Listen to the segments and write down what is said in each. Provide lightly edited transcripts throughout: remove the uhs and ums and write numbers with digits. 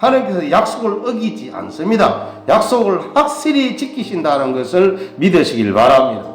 하나님께서 약속을 어기지 않습니다. 약속을 확실히 지키신다는 것을 믿으시길 바랍니다.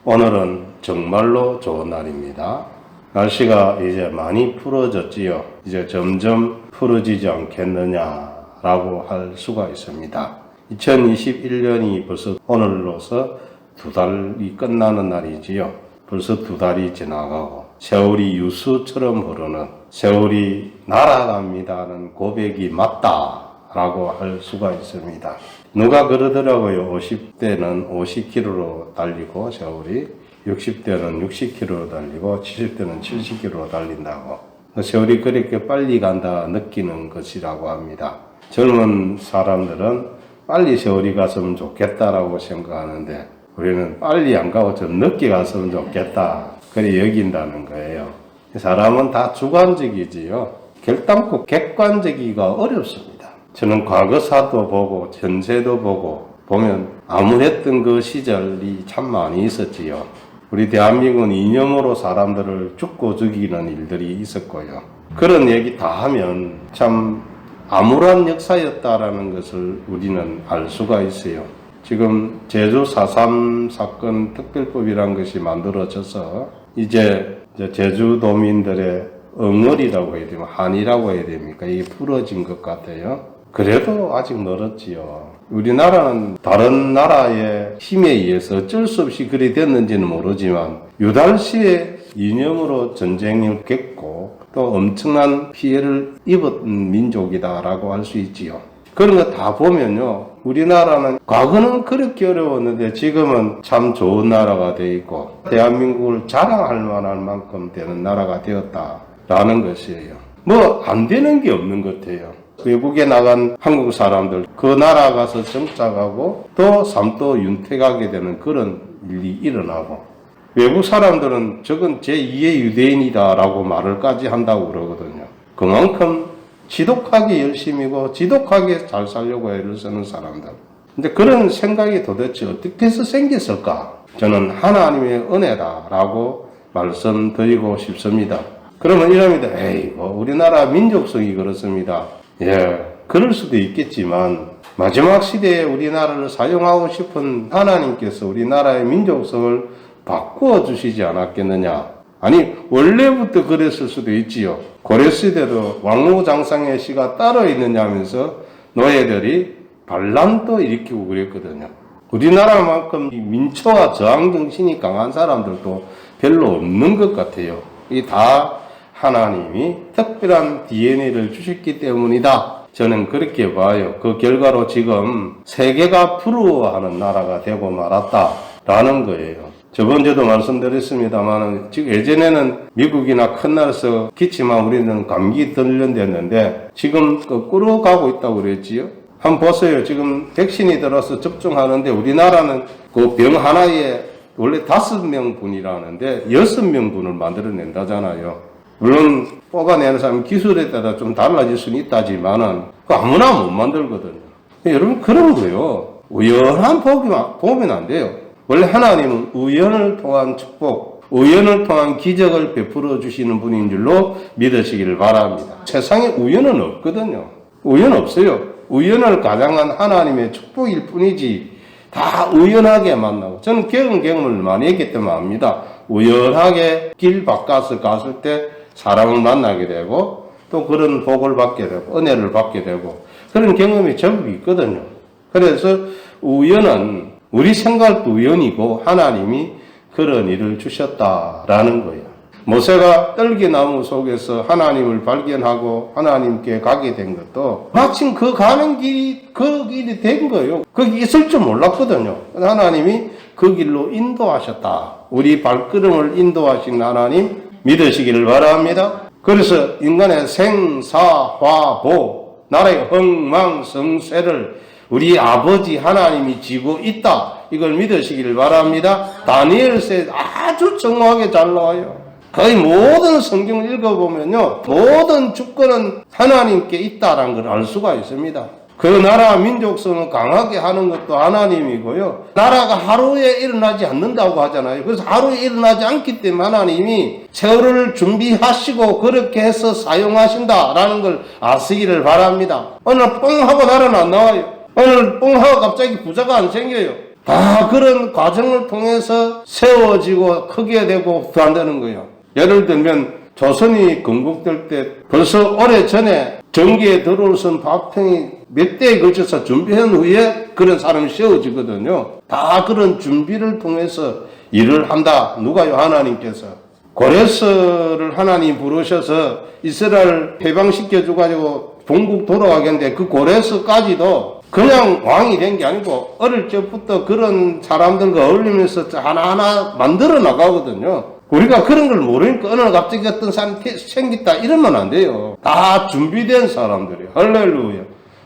오늘은 정말로 좋은 날입니다. 날씨가 이제 많이 풀어졌지요. 이제 점점 풀어지지 않겠느냐라고 할 수가 있습니다. 2021년이 벌써 오늘로서 2달이 끝나는 날이지요. 벌써 2달이 지나가고 세월이 유수처럼 흐르는, 세월이 날아갑니다는 고백이 맞다라고 할 수가 있습니다. 누가 그러더라고요. 50대는 50km로 달리고 세월이, 60대는 60km로 달리고 70대는 70km로 달린다고. 세월이 그렇게 빨리 간다 느끼는 것이라고 합니다. 젊은 사람들은 빨리 세월이 갔으면 좋겠다라고 생각하는데 우리는 빨리 안 가고 좀 늦게 갔으면 좋겠다 그래 여긴다는 거예요. 사람은 다 주관적이지요. 결단코 객관적이기가 어렵습니다. 저는 과거사도 보고 현세도 보고 보면 암울했던 그 시절이 참 많이 있었지요. 우리 대한민국은 이념으로 사람들을 죽고 죽이는 일들이 있었고요. 그런 얘기 다 하면 참 암울한 역사였다라는 것을 우리는 알 수가 있어요. 지금 제주 4.3 사건 특별법이라는 것이 만들어져서 이제 제주도민들의 응어리라고 해야 되면 한이라고 해야 됩니까? 이게 풀어진 것 같아요. 그래도 아직 멀었지요. 우리나라는 다른 나라의 힘에 의해서 어쩔 수 없이 그리 됐는지는 모르지만 유달시의 이념으로 전쟁을 겪고 또 엄청난 피해를 입은 민족이다라고 할 수 있지요. 그런 거 다 보면요. 우리나라는 과거는 그렇게 어려웠는데 지금은 참 좋은 나라가 되어 있고 대한민국을 자랑할 만한 만큼 되는 나라가 되었다라는 것이에요. 뭐 안 되는 게 없는 것 같아요. 외국에 나간 한국 사람들 그 나라 가서 정착하고 또 삶도 윤택하게 되는 그런 일이 일어나고 외국 사람들은 저건 제2의 유대인이다라고 말을까지 한다고 그러거든요. 그만큼 지독하게 열심이고 지독하게 잘 살려고 애를 쓰는 사람들. 근데 그런 생각이 도대체 어떻게 해서 생겼을까? 저는 하나님의 은혜다라고 말씀드리고 싶습니다. 그러면 이럽니다. 에이, 우리나라 민족성이 그렇습니다. 예, 그럴 수도 있겠지만 마지막 시대에 우리나라를 사용하고 싶은 하나님께서 우리나라의 민족성을 바꾸어 주시지 않았겠느냐. 아니 원래부터 그랬을 수도 있지요. 고려시대도 왕후장상의 시가 따로 있느냐 하면서 노예들이 반란도 일으키고 그랬거든요. 우리나라만큼 민초와 저항정신이 강한 사람들도 별로 없는 것 같아요. 이 다 하나님이 특별한 DNA를 주셨기 때문이다. 저는 그렇게 봐요. 그 결과로 지금 세계가 부러워하는 나라가 되고 말았다라는 거예요. 저번주에도 말씀드렸습니다만 지금 예전에는 미국이나 큰 나라에서 기침하면 우리는 감기 들렸는데 지금 거꾸로 가고 있다고 그랬지요. 한번 보세요. 지금 백신이 들어서 접종하는데 우리나라는 그 병 하나에 원래 5명 분이라는데 6명 분을 만들어낸다잖아요. 물론 뽑아내는 사람 기술에 따라 좀 달라질 수는 있다지만은 아무나 못 만들거든요. 여러분 그런 거요. 우연한 복이만 보면 안 돼요. 원래 하나님은 우연을 통한 축복, 우연을 통한 기적을 베풀어 주시는 분인 줄로 믿으시기를 바랍니다. 세상에 우연은 없거든요. 우연 없어요. 우연을 가장한 하나님의 축복일 뿐이지 다 우연하게 만나고 저는 경험을 많이 했기 때문에 압니다. 우연하게 길 바꿔서 갔을 때 사람을 만나게 되고 또 그런 복을 받게 되고 은혜를 받게 되고 그런 경험이 전부 있거든요. 그래서 우연은 우리 생각도 우연이고 하나님이 그런 일을 주셨다라는 거예요. 모세가 떨기나무 속에서 하나님을 발견하고 하나님께 가게 된 것도 마침 그 가는 길이 그 길이 된 거예요. 거기 있을 줄 몰랐거든요. 하나님이 그 길로 인도하셨다. 우리 발걸음을 인도하신 하나님 믿으시기를 바랍니다. 그래서 인간의 생사화보 나라의 흥망성쇠를 우리 아버지 하나님이 지고 있다. 이걸 믿으시기를 바랍니다. 다니엘서에 아주 정확하게 잘 나와요. 거의 모든 성경을 읽어보면요. 모든 주권은 하나님께 있다라는 걸 알 수가 있습니다. 그 나라 민족성을 강하게 하는 것도 하나님이고요. 나라가 하루에 일어나지 않는다고 하잖아요. 그래서 하루에 일어나지 않기 때문에 하나님이 세월을 준비하시고 그렇게 해서 사용하신다라는 걸 아시기를 바랍니다. 오늘 뻥 하고 나라는 안 나와요. 오늘 뻥 하고 갑자기 부자가 안 생겨요. 다 그런 과정을 통해서 세워지고 크게 되고 한다는 거예요. 예를 들면 조선이 건국될 때 벌써 오래전에 정기에 들어오선 파평이 몇 대에 걸쳐서 준비한 후에 그런 사람이 세워지거든요. 다 그런 준비를 통해서 일을 한다. 누가요? 하나님께서. 고레스를 하나님 부르셔서 이스라엘 해방시켜줘가지고 본국 돌아가겠는데 그 고레스까지도 그냥 왕이 된 게 아니고 어릴 적부터 그런 사람들과 어울리면서 하나하나 만들어 나가거든요. 우리가 그런 걸 모르니까 어느 날 갑자기 어떤 사람이 생겼다 이러면 안 돼요. 다 준비된 사람들이에요. 할렐루야.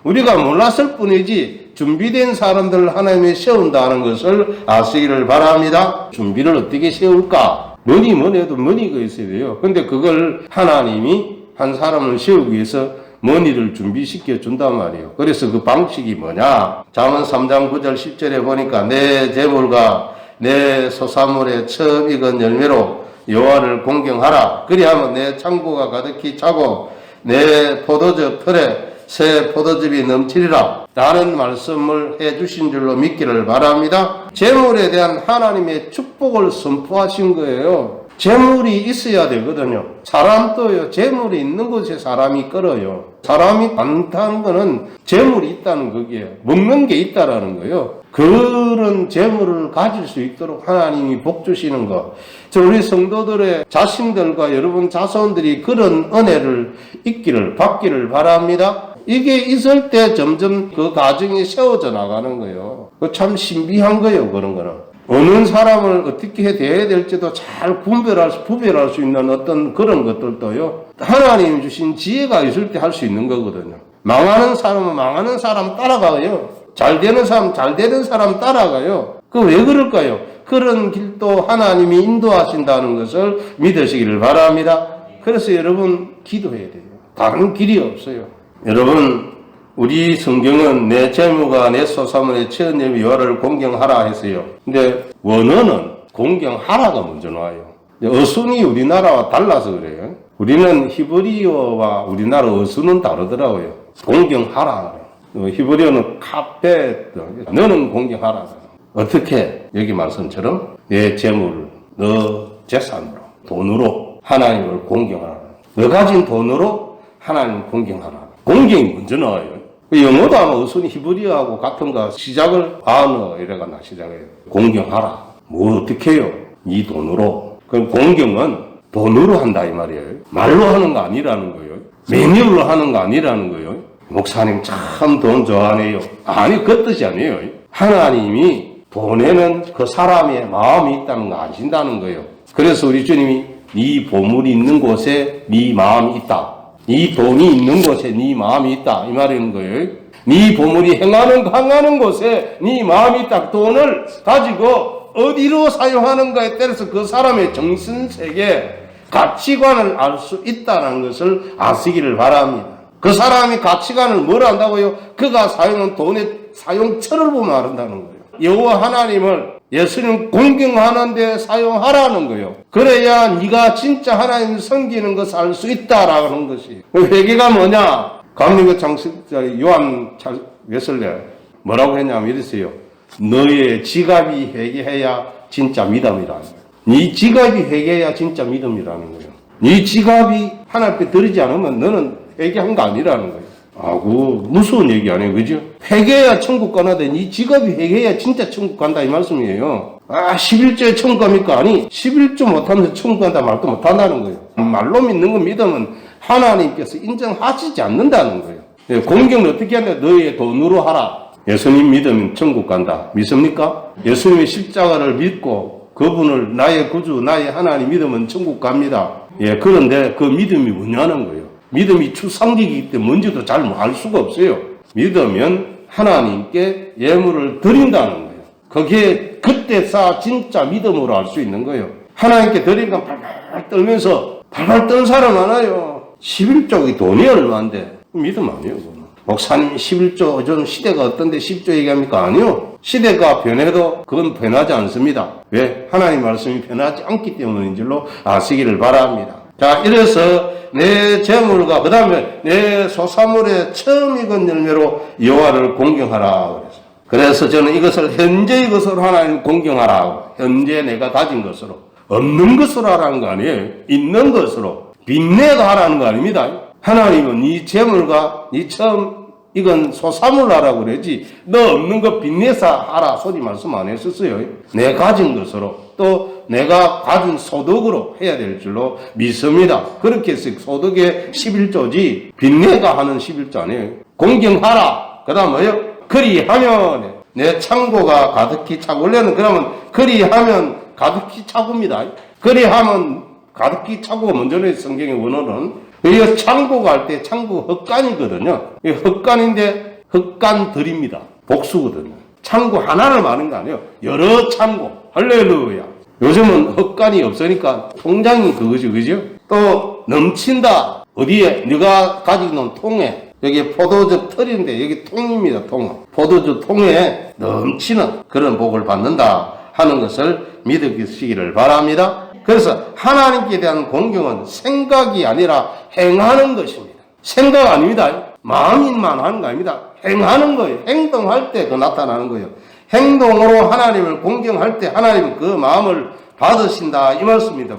우리가 몰랐을 뿐이지 준비된 사람들을 하나님이 세운다는 것을 아시기를 바랍니다. 준비를 어떻게 세울까? 뭐니 해도 머니가 있어야 돼요. 근데 그걸 하나님이 한 사람을 세우기 위해서 머니를 준비시켜 준단 말이에요. 그래서 그 방식이 뭐냐? 잠언 3장 9절 10절에 보니까 내 재물과 내 소사물의 처음 익은 열매로 여호와를 공경하라. 그리하면 내 창고가 가득히 차고 내 포도즙 틀에 새 포도즙이 넘치리라. 라는 말씀을 해주신 줄로 믿기를 바랍니다. 재물에 대한 하나님의 축복을 선포하신 거예요. 재물이 있어야 되거든요. 사람도요, 재물이 있는 곳에 사람이 끌어요. 사람이 많다는 거는 재물이 있다는 거기에요. 먹는 게 있다라는 거예요. 그런 재물을 가질 수 있도록 하나님이 복 주시는 것. 우리 성도들의 자신들과 여러분 자손들이 그런 은혜를 받기를 바랍니다. 이게 있을 때 점점 그 가정이 세워져 나가는 거예요. 참 신비한 거예요, 그런 거는. 어느 사람을 어떻게 대해야 될지도 잘 구별할 수 있는 어떤 그런 것들도요, 하나님 주신 지혜가 있을 때 할 수 있는 거거든요. 망하는 사람은 망하는 사람 따라가요. 잘 되는 사람 따라가요. 왜 그럴까요? 그런 길도 하나님이 인도하신다는 것을 믿으시기를 바랍니다. 그래서 여러분 기도해야 돼요. 다른 길이 없어요. 여러분, 우리 성경은 내 재물과 내 소사물의 처음 예비 여호와를 공경하라 했어요. 근데 원어는 공경하라가 먼저 나와요. 어순이 우리나라와 달라서 그래요. 우리는 히브리어와 우리나라 어순은 다르더라고요. 공경하라. 히브리어는 카페, 너는 공경하라. 어떻게? 여기 말씀처럼 내 재물을 너 재산으로, 돈으로 하나님을 공경하라. 너 가진 돈으로 하나님을 공경하라. 공경이 먼저 나와요. 영어도 아마 어순이 히브리어하고 같은가 시작을 아너 이래가 시작해요. 공경하라. 어떻게 해요? 이 돈으로. 그럼 공경은 돈으로 한다 이 말이에요. 말로 하는 거 아니라는 거예요. 매뉴얼로 하는 거 아니라는 거예요. 목사님 참 돈 좋아하네요. 아니 그 뜻이 아니에요. 하나님이 돈에는 그 사람의 마음이 있다는 거 아신다는 거예요. 그래서 우리 주님이 네 보물이 있는 곳에 네 마음이 있다. 네 돈이 있는 곳에 네 마음이 있다. 이 말이는 거예요. 네 보물이 행하는 곳에 네 마음이 있다. 돈을 가지고 어디로 사용하는가에 따라서 그 사람의 정신세계, 가치관을 알 수 있다는 것을 아시기를 바랍니다. 그 사람이 가치관을 뭘 안다고요? 그가 사용한 돈의 사용처를 보면 안다는 거예요. 여호와 하나님을 예수님 공경하는 데 사용하라는 거예요. 그래야 네가 진짜 하나님을 섬기는 것을 알 수 있다라는 것이. 회개가 뭐냐? 강림의 장식자 요한 웨슬레 뭐라고 했냐면 이랬어요. 너의 지갑이 회개해야 진짜 믿음이라는 거예요. 네 지갑이 회개해야 진짜 믿음이라는 거예요. 네 지갑이 하나님 앞에 드리지 않으면 너는 회개한 거 아니라는 거예요. 아구 무서운 얘기 아니에요, 그죠? 회개해야 천국 가나데 네 지갑이 회개해야 진짜 천국 간다 이 말씀이에요. 11조에 천국 갑니까? 아니 11조 못하면서 천국 간다 말도 못한다는 거예요. 말로 믿는 거 믿으면 하나님께서 인정하시지 않는다는 거예요. 공경을 어떻게 하냐? 너의 돈으로 하라. 예수님 믿으면 천국 간다. 믿습니까? 예수님의 십자가를 믿고 그분을 나의 구주, 나의 하나님 믿으면 천국 갑니다. 그런데 그 믿음이 뭐냐는 거예요. 믿음이 추상적이기 때문에 뭔지도 잘 알 수가 없어요. 믿으면 하나님께 예물을 드린다는 거예요. 그게 그때 진짜 믿음으로 알 수 있는 거예요. 하나님께 드리니까 팔팔 떨면서 팔팔 떤 사람 많아요. 11조기 돈이 얼마인데 믿음 아니에요. 목사님 11조, 요즘 시대가 어떤데 10조 얘기합니까? 아니요. 시대가 변해도 그건 변하지 않습니다. 왜? 하나님 말씀이 변하지 않기 때문인 줄로 아시기를 바랍니다. 자, 이래서 내 재물과 그 다음에 내 소사물의 처음 익은 열매로 여호와를 공경하라 그래서. 그래서 저는 이것을 현재의 것으로 하나님 공경하라. 현재 내가 가진 것으로. 없는 것으로 하라는 거 아니에요. 있는 것으로. 빚내가 하라는 거 아닙니다. 하나님은 네 재물과 네 처음 이건 소사물 하라고 그러지 너 없는 거 빚내서 하라 소리 말씀 안 했었어요. 내 가진 것으로 또 내가 가진 소득으로 해야 될 줄로 믿습니다. 그렇게 해서 소득의 11조지 빚내가 하는 11조 아니에요. 공경하라. 그 다음 뭐요? 그리하면 내 창고가 가득히 차고 원래는 그러면 그리하면 가득히 차고입니다. 그리하면 가득히 차고가 먼저는 성경의 원어는 이거 창고가 할 때 창고 헛간이거든요. 헛간인데 헛간들입니다. 복수거든요. 창고 하나를 말하는 거 아니에요. 여러 창고. 할렐루야. 요즘은 헛간이 없으니까 통장이 그거죠. 그죠? 또 넘친다. 어디에? 네가 가지고 있는 통에. 여기 포도주 털인데 여기 통입니다. 통. 포도주 통에 넘치는 그런 복을 받는다 하는 것을 믿으시기를 바랍니다. 그래서 하나님께 대한 공경은 생각이 아니라 행하는 것입니다. 생각 아닙니다. 마음만 하는 거 아닙니다. 행하는 거예요. 행동할 때 그 나타나는 거예요. 행동으로 하나님을 공경할 때 하나님은 그 마음을 받으신다 이 말씀입니다.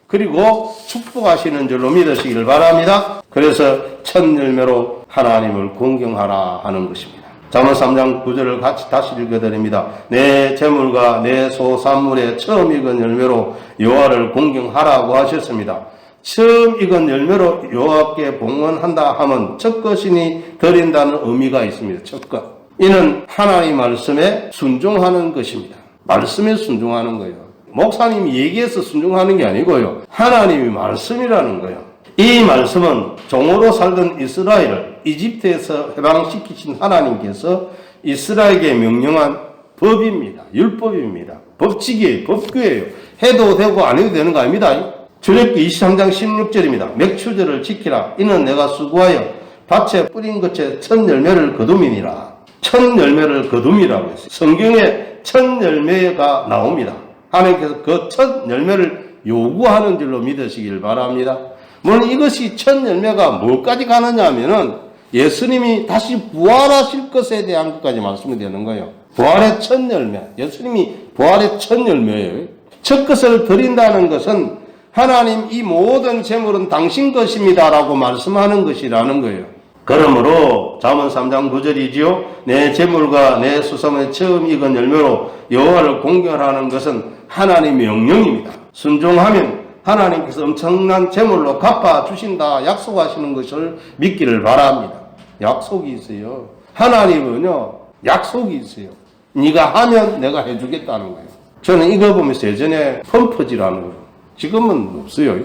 그리고 축복하시는 줄로 믿으시기를 바랍니다. 그래서 첫 열매로 하나님을 공경하라 하는 것입니다. 잠언 3장 9절을 같이 다시 읽어드립니다. 내 재물과 내 소산물의 처음 익은 열매로 여호와를 공경하라고 하셨습니다. 처음 익은 열매로 여호와께 봉헌한다 하면 첫 것이니 드린다는 의미가 있습니다. 첫 것. 이는 하나님 말씀에 순종하는 것입니다. 말씀에 순종하는 거예요. 목사님이 얘기해서 순종하는 게 아니고요. 하나님이 말씀이라는 거예요. 이 말씀은 종으로 살던 이스라엘을 이집트에서 해방시키신 하나님께서 이스라엘에게 명령한 법입니다. 율법입니다. 법칙이에요. 법규예요. 해도 되고 안 해도 되는 거 아닙니다. 출애굽기 23장 16절입니다. 맥추절을 지키라. 이는 내가 수고하여 밭에 뿌린 것의 첫 열매를 거둠이니라. 첫 열매를 거둠이라고 했어요. 성경에 첫 열매가 나옵니다. 하나님께서 그 첫 열매를 요구하는 줄로 믿으시길 바랍니다. 물론 이것이 첫 열매가 뭐까지 가느냐 하면은 예수님이 다시 부활하실 것에 대한 것까지 말씀이 되는 거예요. 부활의 첫 열매. 예수님이 부활의 첫 열매예요. 첫 것을 드린다는 것은 하나님 이 모든 재물은 당신 것입니다라고 말씀하는 것이라는 거예요. 그러므로 잠언 3장 9절이지요. 내 재물과 내 수산의 처음 익은 열매로 여호와를 공경하는 것은 하나님의 명령입니다. 순종하면 하나님께서 엄청난 재물로 갚아주신다 약속하시는 것을 믿기를 바랍니다. 약속이 있어요. 하나님은요 약속이 있어요. 네가 하면 내가 해주겠다는 거예요. 저는 이거 보면서 예전에 펌프지라는 거 지금은 없어요.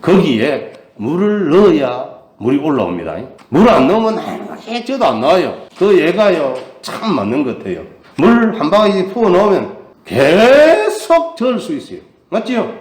거기에 물을 넣어야 물이 올라옵니다. 물 안 넣으면 해줘도 안 나와요. 그 얘가요 참 맞는 것 같아요. 물 한 바가지 부어 넣으면 계속 저을 수 있어요. 맞지요?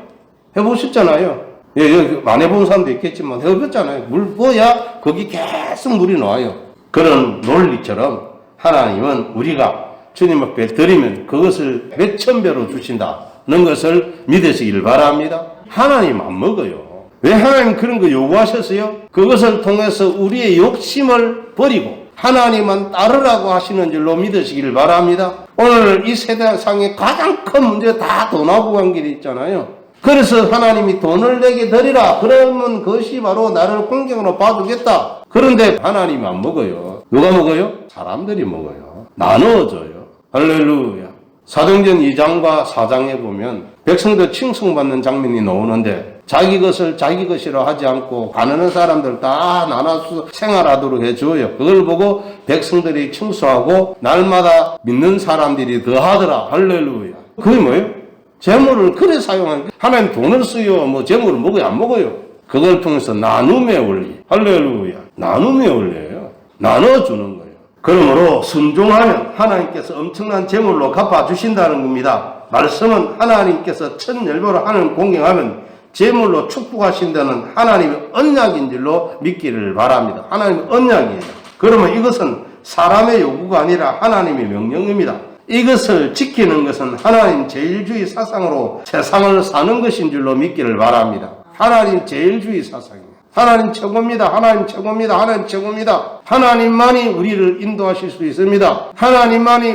해보셨잖아요. 예, 안 해본 사람도 있겠지만 해보셨잖아요. 물 부어야 거기 계속 물이 나와요. 그런 논리처럼 하나님은 우리가 주님 앞에 드리면 그것을 몇천 배로 주신다는 것을 믿으시기를 바랍니다. 하나님 안 먹어요. 왜 하나님 그런 거 요구하셨어요? 그것을 통해서 우리의 욕심을 버리고 하나님만 따르라고 하시는 줄로 믿으시기를 바랍니다. 오늘 이 세상의 가장 큰 문제가 다 돈하고 관계되어 있잖아요. 그래서 하나님이 돈을 내게 드리라. 그러면 그것이 바로 나를 공경으로 봐주겠다. 그런데 하나님이 안 먹어요. 누가 먹어요? 사람들이 먹어요. 나눠줘요. 할렐루야. 사도행전 2장과 4장에 보면 백성들 칭송받는 장면이 나오는데 자기 것을 자기 것이라 하지 않고 가난한 사람들 다 나눠서 생활하도록 해줘요. 그걸 보고 백성들이 칭송하고 날마다 믿는 사람들이 더하더라. 할렐루야. 그게 뭐예요? 재물을 그래 사용하는 하나님 돈을 쓰요. 뭐 재물을 먹어요? 안 먹어요? 그걸 통해서 나눔의 원리. 할렐루야. 나눔의 원리예요. 나눠주는 거예요. 그러므로 순종하면 하나님께서 엄청난 재물로 갚아주신다는 겁니다. 말씀은 하나님께서 첫 열매로 하는 공경하면 재물로 축복하신다는 하나님의 언약인 줄로 믿기를 바랍니다. 하나님의 언약이에요. 그러면 이것은 사람의 요구가 아니라 하나님의 명령입니다. 이것을 지키는 것은 하나님 제일주의 사상으로 세상을 사는 것인 줄로 믿기를 바랍니다. 하나님 제일주의 사상입니다. 하나님 최고입니다. 하나님 최고입니다. 하나님 최고입니다. 하나님만이 우리를 인도하실 수 있습니다. 하나님만이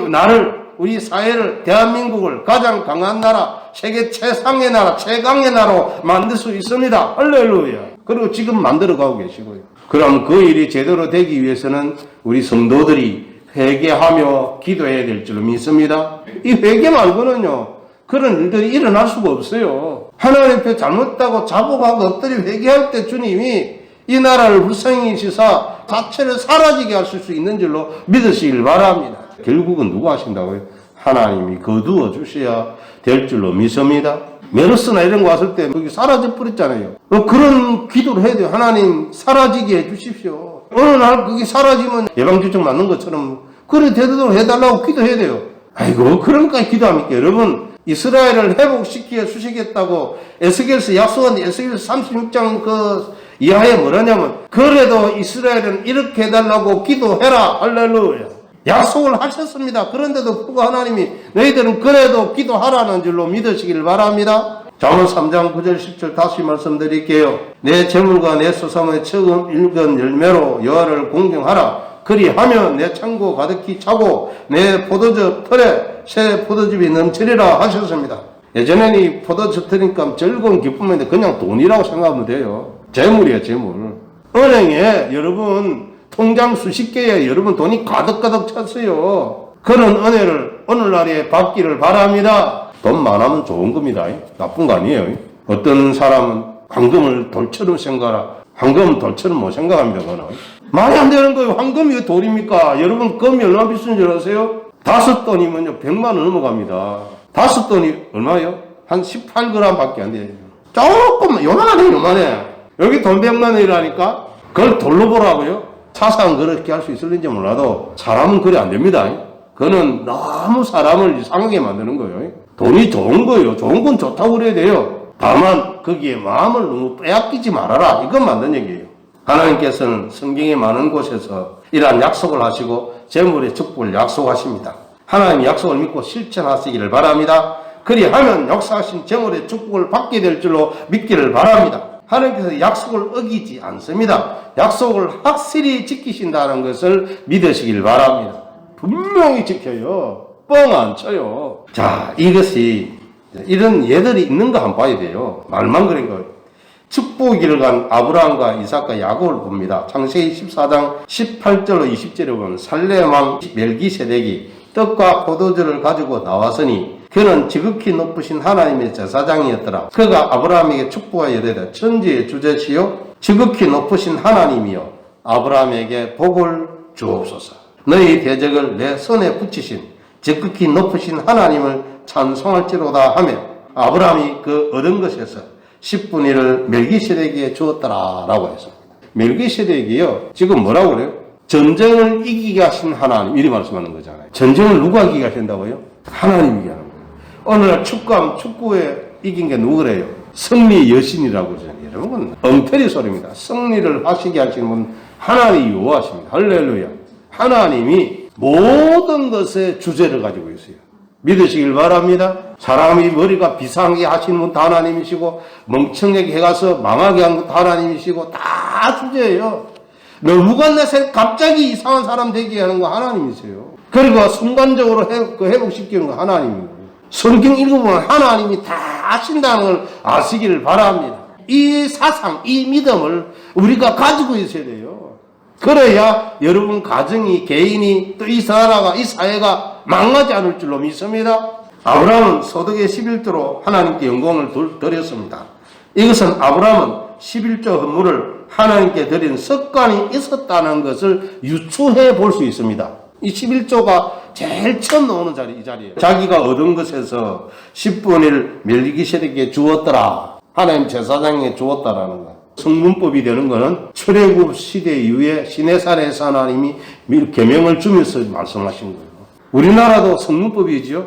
우리 사회를, 대한민국을 가장 강한 나라, 세계 최상의 나라, 최강의 나라로 만들 수 있습니다. 할렐루야. 그리고 지금 만들어가고 계시고요. 그럼 그 일이 제대로 되기 위해서는 우리 성도들이 회개하며 기도해야 될 줄로 믿습니다. 이 회개 말고는요, 그런 일들이 일어날 수가 없어요. 하나님 앞에 잘못하고 자복하고 엎드려 회개할 때 주님이 이 나라를 불쌍히 여기사 자체를 사라지게 하실 수 있는 줄로 믿으시길 바랍니다. 결국은 누가 하신다고요? 하나님이 거두어 주셔야 될 줄로 믿습니다. 메르스나 이런 거 왔을 때 거기 사라져 버렸잖아요. 그런 기도를 해야 돼요. 하나님 사라지게 해 주십시오. 어느 날 그게 사라지면 예방접종 맞는 것처럼 그래 되도록 해달라고 기도해야 돼요. 아이고 그러니까 기도합니까? 여러분 이스라엘을 회복시켜 주시겠다고 에스겔서 약속한 에스겔서 36장 그 이하에 뭐라냐면 그래도 이스라엘은 이렇게 해달라고 기도해라. 할렐루야. 약속을 하셨습니다. 그런데도 불구하고 하나님이 너희들은 그래도 기도하라는 줄로 믿으시길 바랍니다. 잠언 3장 9절 10절 다시 말씀드릴게요. 내 재물과 내 소산의 처음 읽은 열매로 여호와를 공경하라. 그리하면 내 창고 가득히 차고 내 포도즙 털에 새 포도즙이 넘치리라 하셨습니다. 예전에는 이 포도즙 털이니까 즐거운 기쁨인데 그냥 돈이라고 생각하면 돼요. 재물이에요, 재물. 은행에 여러분 통장 수십 개에 여러분 돈이 가득가득 찼어요. 그런 은혜를 오늘날에 받기를 바랍니다. 돈 많으면 좋은 겁니다. 나쁜 거 아니에요. 어떤 사람은 황금을 돌처럼 생각하라. 황금은 돌처럼 못 생각합니다. 그거는 말이 안 되는 거예요. 황금이 왜 돌입니까? 여러분 금이 얼마 비싼 줄 아세요? 5돈이면요 100만 원 넘어갑니다. 5돈이 얼마예요? 한 18g 밖에 안 돼요. 조금 요만해 요만해. 여기 돈 100만 원이라니까 그걸 돌로 보라고요? 사상은 그렇게 할 수 있을는지 몰라도 사람은 그래 안 됩니다. 그거는 너무 사람을 이상하게 만드는 거예요. 돈이 좋은 거예요. 좋은 건 좋다고 그래야 돼요. 다만 거기에 마음을 너무 빼앗기지 말아라. 이건 맞는 얘기예요. 하나님께서는 성경에 많은 곳에서 이러한 약속을 하시고 재물의 축복을 약속하십니다. 하나님 약속을 믿고 실천하시기를 바랍니다. 그리하면 역사하신 재물의 축복을 받게 될 줄로 믿기를 바랍니다. 하나님께서 약속을 어기지 않습니다. 약속을 확실히 지키신다는 것을 믿으시길 바랍니다. 분명히 지켜요. 뻥 안 쳐요. 자, 이것이 이런 예들이 있는 거 한번 봐야 돼요. 말만 그런 거예요. 축복을 간 아브라함과 이삭과 야곱을 봅니다. 창세기 14장 18절로 20절에 보면 살렘 왕 멜기세덱이 떡과 포도주를 가지고 나왔으니 그는 지극히 높으신 하나님의 제사장이었더라. 그가 아브라함에게 축복하여 이르되 천지의 주제시요 지극히 높으신 하나님이여 아브라함에게 복을 주옵소서. 너희 대적을 내 손에 붙이신 지극히 높으신 하나님을 찬송할지로다 하며 아브라함이 그 얻은 것에서 10분의 1을 멜기세덱에게 주었더라 라고 했습니다. 멜기세덱이요 지금 뭐라고 그래요? 전쟁을 이기게 하신 하나님 이리 말씀하는 거잖아요. 전쟁을 누가 이기게 하신다고요? 하나님이 이기게 하는 거예요. 오늘날 축구에 이긴 게 누구래요? 승리 여신이라고 그러잖아요. 여러분 엉터리 소리입니다. 승리를 하시게 하시는 분 하나님이 요하십니다. 할렐루야. 하나님이 모든 것의 주제를 가지고 있어요. 믿으시길 바랍니다. 사람이 머리가 비상하게 하시는 분 다 하나님이시고 멍청하게 해가서 망하게 한 것도 하나님이시고 다 주제예요. 너무간나서 갑자기 이상한 사람 되게 하는 거 하나님이세요. 그리고 순간적으로 회복시키는 거 하나님이에요. 성경 읽어보면 하나님이 다 아신다는 걸 아시기를 바랍니다. 이 사상, 이 믿음을 우리가 가지고 있어야 돼요. 그래야 여러분 가정이, 개인이, 또 이 나라가, 이 사회가 망하지 않을 줄로 믿습니다. 아브라함은 소득의 11조로 하나님께 영광을 드렸습니다. 이것은 아브라함은 11조 헌물을 하나님께 드린 습관이 있었다는 것을 유추해 볼 수 있습니다. 이 11조가 제일 처음 나오는 이 자리예요. 자기가 얻은 것에서 10분의 1 멜기세덱에게 주었더라. 하나님 제사장에게 주었다라는 거. 성문법이 되는 것은 출애굽 시대 이후에 시내산에서 하나님이 계명을 주면서 말씀하신 거예요. 우리나라도 성문법이지요.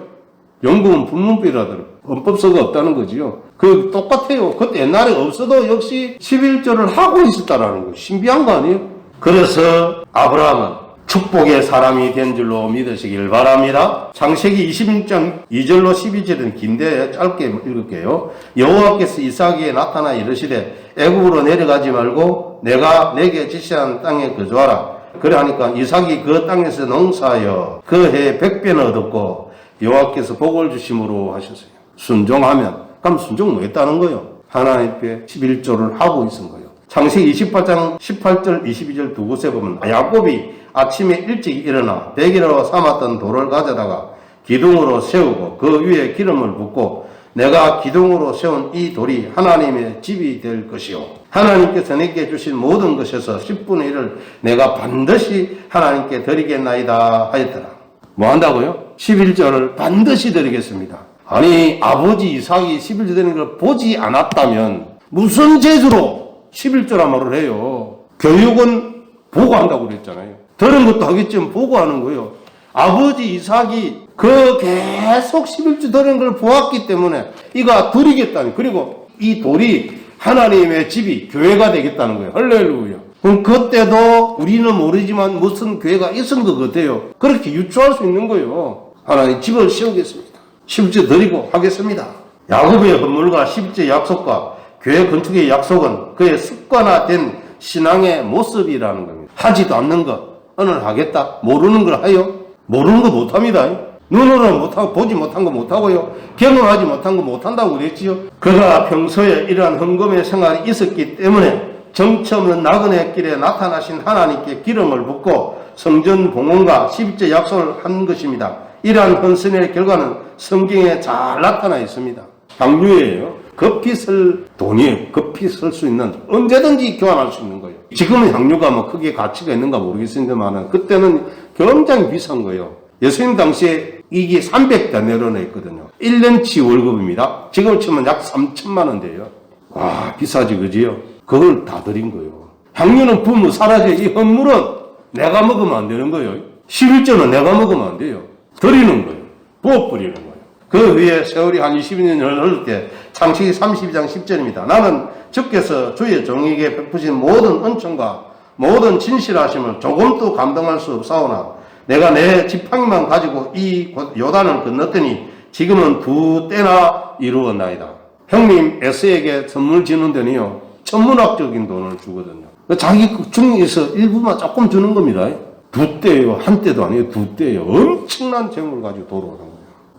영국은 분문법이라더라고요. 헌법서가 없다는 거지요. 그 똑같아요. 그때 옛날에 없어도 역시 11조를 하고 있었다라는 거예요. 신비한 거 아니에요? 그래서 아브라함은 축복의 사람이 된 줄로 믿으시길 바랍니다. 창세기 26장 2절로 12절은 긴데 짧게 읽을게요. 여호와께서 이삭에게 나타나 이르시되 애굽으로 내려가지 말고 내가 내게 지시한 땅에 거주하라. 그래 하니까 이삭이 그 땅에서 농사하여 그 해에 100배는 얻었고 여호와께서 복을 주심으로 하셨어요. 순종하면 그럼 순종 뭐 했다는 거예요? 하나님께 11조를 하고 있은 거예요. 창세기 28장 18절 22절 두 곳에 보면 야곱이 아침에 일찍 일어나 베개로 삼았던 돌을 가져다가 기둥으로 세우고 그 위에 기름을 붓고 내가 기둥으로 세운 이 돌이 하나님의 집이 될 것이요 하나님께서 내게 주신 모든 것에서 10분의 1을 내가 반드시 하나님께 드리겠나이다 하였더라. 뭐 한다고요? 11조를 반드시 드리겠습니다. 아니 아버지 이삭이 11조 드리는 걸 보지 않았다면 무슨 재주로 11조란 말을 해요. 교육은 보고 한다고 그랬잖아요. 들은 것도 하겠지만 보고 하는 거예요. 아버지 이삭이 그 계속 11조 드리는 걸 보았기 때문에 이가 드리겠다는, 그리고 이 돌이 하나님의 집이 교회가 되겠다는 거예요. 할렐루야. 그럼 그때도 우리는 모르지만 무슨 교회가 있은 것 같아요. 그렇게 유추할 수 있는 거예요. 하나님 집을 세우겠습니다. 11조 드리고 하겠습니다. 야곱의 헌물과 11조 약속과 교회 건축의 약속은 그의 습관화된 신앙의 모습이라는 겁니다. 하지도 않는 것 오늘 하겠다. 모르는 걸 하요. 모르는 거 못합니다. 눈으로는 못하고 보지 못한 거 못하고요. 경험하지 못한 거 못한다고 그랬지요. 그가 평소에 이러한 헌금의 생활이 있었기 때문에 정처 없는 나그네 길에 나타나신 하나님께 기름을 붓고 성전 봉헌과 11조 약속을 한 것입니다. 이러한 헌신의 결과는 성경에 잘 나타나 있습니다. 향유예요. 급히 쓸 돈이에요. 급히 쓸 수 있는, 언제든지 교환할 수 있는 거예요. 지금은 향유가 뭐 크게 가치가 있는가 모르겠습니다만 그때는 굉장히 비싼 거예요. 예수님 당시에 이게 300데나리온에 있거든요. 1년치 월급입니다. 지금 치면 약 3천만 원대요. 와, 비싸지 그지요? 그걸 다 드린 거예요. 향유는 부으면 사라져. 이 헌물은 내가 먹으면 안 되는 거예요. 11조는 내가 먹으면 안 돼요. 드리는 거예요. 부어버리는 거예요. 그 위에 세월이 한 22년을 흘릴 때 창세기 32장 10절입니다. 나는 주께서 주의 종에게 베푸신 모든 은총과 모든 진실하심을 조금도 감당할 수 없사오나 내가 내 지팡이만 가지고 이 요단을 건넜더니 지금은 2때나 이루었나이다. 형님 에스에게 선물 주는 데는요 천문학적인 돈을 주거든요. 자기 중에서 일부만 조금 주는 겁니다. 2대예요. 한 대도 아니에요. 2대예요. 엄청난 재물을 가지고 돌아오는 거예요.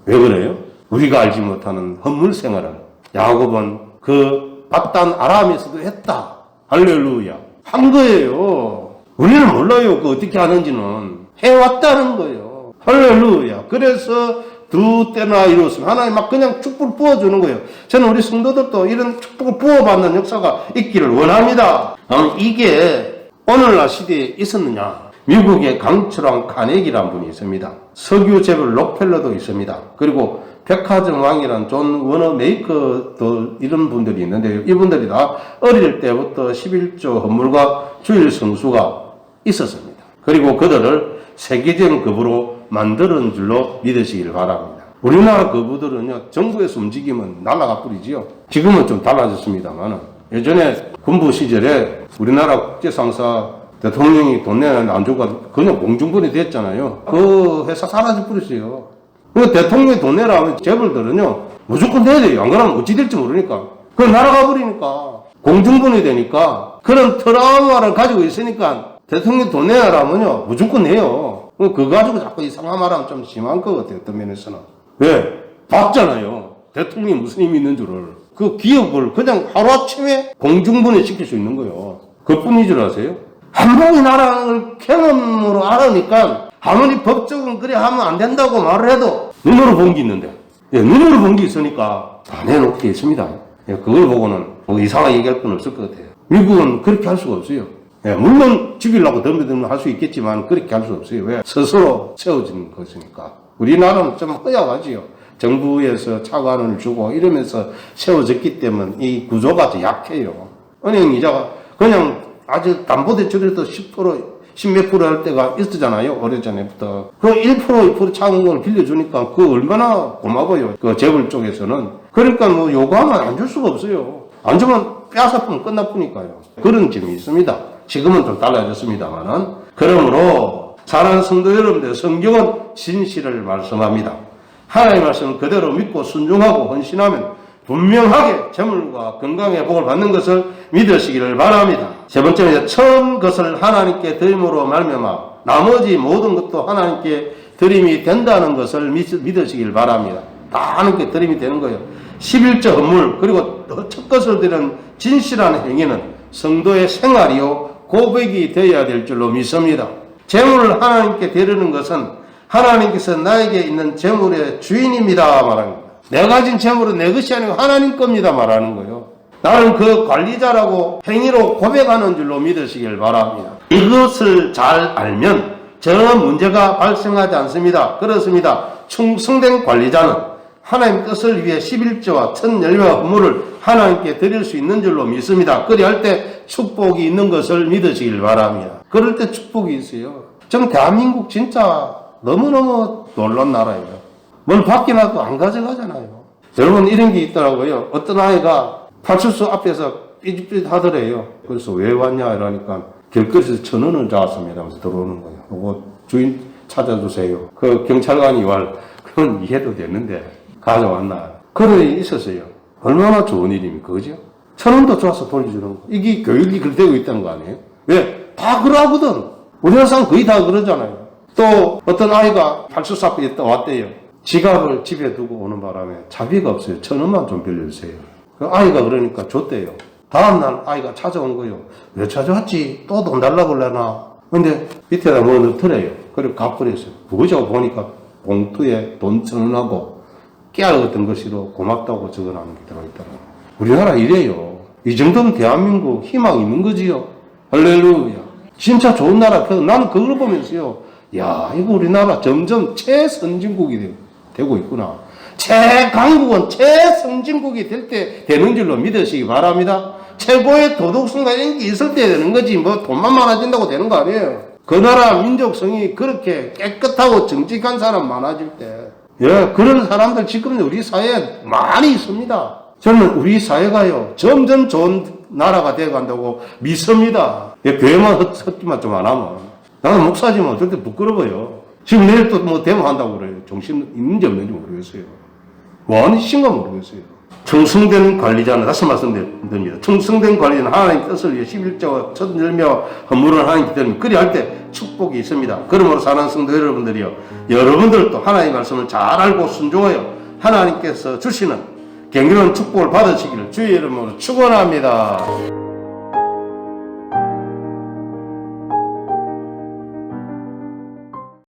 왜 그래요? 우리가 알지 못하는 헌물 생활을 야곱은 그 바단 아람에서도 했다. 할렐루야. 한 거예요. 우리는 몰라요. 그 어떻게 하는지는. 해왔다는 거예요. 할렐루야. 그래서 2때나 이루었으면 하나님 막 그냥 축복을 부어주는 거예요. 저는 우리 성도들도 이런 축복을 부어받는 역사가 있기를 원합니다. 이게 오늘날 시대에 있었느냐? 미국의 강철왕 카네기라는 분이 있습니다. 석유 재벌 록펠러도 있습니다. 그리고 백화점 왕이란 존 워너 메이커도 이런 분들이 있는데요. 이분들이 다 어릴 때부터 11조 헌물과 주일 성수가 있었습니다. 그리고 그들을 세계적 급으로 만드는 줄로 믿으시길 바랍니다. 우리나라 거부들은요, 정부에서 움직이면 날아가 뿌리지요. 지금은 좀 달라졌습니다만 예전에 군부 시절에 우리나라 국제상사 대통령이 돈 내는데 안 주고 그냥 공중분이 됐잖아요. 그 회사 사라져 버렸어요. 그 대통령이 돈 내라 하면 재벌들은요 무조건 내야 돼요. 안 그러면 어찌 될지 모르니까. 그 날아가 버리니까 공중분이 되니까 그런 트라우마를 가지고 있으니까 대통령이 돈 내라 하면요 무조건 내요. 그거 가지고 자꾸 이상한 말하면 좀 심한 것 같아요. 어떤 면에서는. 왜? 봤잖아요. 대통령이 무슨 힘이 있는 줄을. 그 기업을 그냥 하루아침에 공중분해 시킬 수 있는 거예요. 그뿐인 줄 아세요? 한국이 나라를 경험으로 알으니까 아무리 법적은 그래 하면 안 된다고 말을 해도 눈으로 본 게 있는데, 눈으로 본 게 있으니까 다 내놓게 있습니다. 그걸 보고는 뭐 이상하게 얘기할 건 없을 것 같아요. 미국은 그렇게 할 수가 없어요. 물론 죽이려고 덤벼들면 할 수 있겠지만 그렇게 할 수 없어요. 왜? 스스로 세워진 것이니까. 우리나라는 좀 허약하지요. 정부에서 차관을 주고 이러면서 세워졌기 때문에 이 구조가 더 약해요. 은행 이자가 그냥 아주 담보대출에도 10%, 10몇 프로 할 때가 있었잖아요. 오래전에부터. 그 1%, 2% 작은 걸 빌려주니까 그 얼마나 고마워요. 그 재벌 쪽에서는. 그러니까 뭐 요구하면 안 줄 수가 없어요. 안 주면 빼앗아보면 끝나쁘니까요. 그런 점이 있습니다. 지금은 좀 달라졌습니다만은. 그러므로 사랑하는 성도 여러분들, 성경은 진실을 말씀합니다. 하나님의 말씀을 그대로 믿고 순종하고 헌신하면 분명하게 재물과 건강의 복을 받는 것을 믿으시기를 바랍니다. 세 번째는 처음 것을 하나님께 드림으로 말미암아 나머지 모든 것도 하나님께 드림이 된다는 것을 믿으시길 바랍니다. 다 하나님께 드림이 되는 거예요. 11조 헌물 그리고 첫 것을 드리는 진실한 행위는 성도의 생활이요 고백이 되어야 될 줄로 믿습니다. 재물을 하나님께 드리는 것은 하나님께서 나에게 있는 재물의 주인입니다 말합니다. 내가 가진 재물은 내 것이 아니고 하나님 겁니다 말하는 거예요. 나는 그 관리자라고 행위로 고백하는 줄로 믿으시길 바랍니다. 이것을 잘 알면 전혀 문제가 발생하지 않습니다. 그렇습니다. 충성된 관리자는 하나님 뜻을 위해 11조와 천 열매와 헌물을 하나님께 드릴 수 있는 줄로 믿습니다. 그리할 때 축복이 있는 것을 믿으시길 바랍니다. 그럴 때 축복이 있어요. 지금 대한민국 진짜 너무너무 놀란 나라예요. 뭘 받기라도 안 가져가잖아요. 여러분 이런 게 있더라고요. 어떤 아이가 파출소 앞에서 삐짓삐짓 하더래요. 그래서 왜 왔냐 이러니까 길거리에서 1,000원을 잡았습니다 하면서 들어오는 거예요. 그거 주인 찾아주세요. 그 경찰관이 그건 이해도 됐는데 가져왔나. 그런 일이 있었어요. 얼마나 좋은 일입니까? 그죠? 1,000원도 좋아서 돌려주는 거. 이게 교육이 그렇게 되고 있다는 거 아니에요? 왜? 다 그러거든. 우리나라 사람 거의 다 그러잖아요. 또 어떤 아이가 파출소 앞에 왔대요. 지갑을 집에 두고 오는 바람에 자비가 없어요. 1,000원만 좀 빌려주세요. 그 아이가 그러니까 줬대요. 다음날 아이가 찾아온 거예요. 왜 찾아왔지? 또 돈 달라고 그러나? 근데 밑에다 뭐 넣더래요. 그리고 갚으랬어요. 그거죠. 보니까 봉투에 돈 1,000원하고 깨알 같은 것으로 고맙다고 적어놓은 게 들어있더라고요. 우리나라 이래요. 이 정도면 대한민국 희망이 있는 거지요. 할렐루야. 진짜 좋은 나라. 나는 그걸 보면서요. 야, 이거 우리나라 점점 최선진국이 되고 있구나. 최강국은 최선진국이 될 때 되는 줄로 믿으시기 바랍니다. 최고의 도덕성과 이런 게 있을 때 되는 거지, 뭐 돈만 많아진다고 되는 거 아니에요. 그 나라 민족성이 그렇게 깨끗하고 정직한 사람 많아질 때, 예, 그런 사람들 지금 우리 사회에 많이 있습니다. 저는 우리 사회가요, 점점 좋은 나라가 되어 간다고 믿습니다. 예, 교회만 헛기만 좀 안 하면. 나는 목사지만 절대 부끄러워요. 지금 내일 또 뭐 데모한다고 그래요. 정신 있는지 없는지 모르겠어요. 뭐하는 신가 모르겠어요. 충성된 관리자는, 다시 말씀드립니다. 충성된 관리자는 하나님 뜻을 위해 11조와 첫 열매와 헌물을 하나님께 드리면 그리할 때 축복이 있습니다. 그러므로 사랑하는 성도 여러분들이요, 여러분들도 하나님의 말씀을 잘 알고 순종하여 하나님께서 주시는 경륜한 축복을 받으시기를 주의 이름으로 축원합니다.